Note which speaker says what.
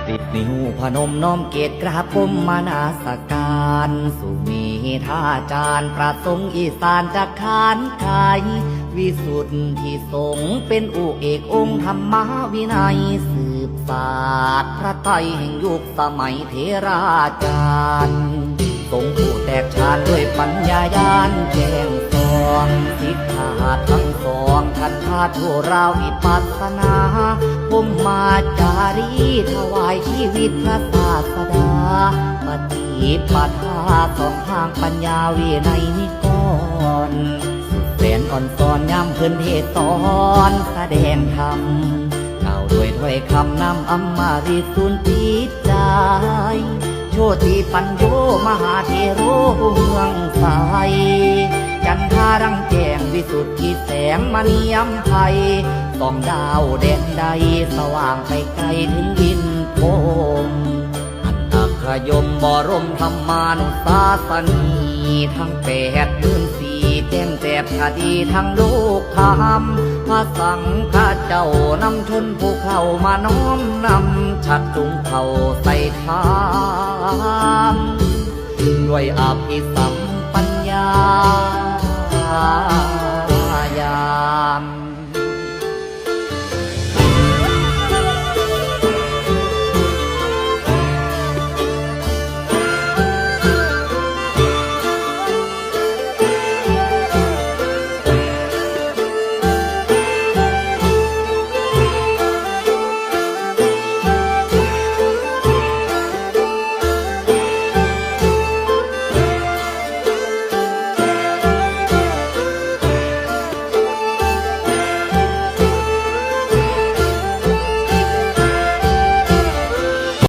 Speaker 1: ติดนิ้วพนมน้อมเกตกราบก้มมานาสการสุมีท่าจารย์ประสงค์อีสานจักขานกายวิสุทธิสงฆ์เป็นอุเอกองค์ธรรมวินัยสืบศาสตร์พระไตรแห่งยุคสมัยเทราจารย์ทรงผู้แตกฉานด้วยปัญญายานแจ้งสองสิทธาทั้งสองทันทาทุราวิปัสสนาภูมิมาจารีถวายชีวิตพระศาสดาปฏิปทาสองทางปัญญาวินัยนิกรสุดแสนอ่อนสอนย้ำเพื่อนเทศสอนแสดงธรรมกล่าวด้วยถ้อยคำนำอมฤตสุนติใจโชติปัญโยมหาเทโรเมืองสายจันทารังแจ้งวิสุทธิแสงมณีอัมไพส่องดาวแดนใดสว่างไปไกลถึงดินพมอันตักขยมบรมธรรมานุสาสนีทั้ง84,000แจ้งแจกคดีทั้งโลกธรรมพระสังฆเจ้านำชนผู้เข้ามาน้อมนำชักจุงเข้าใส่ทางด้วยอภิสัมปัญญายาม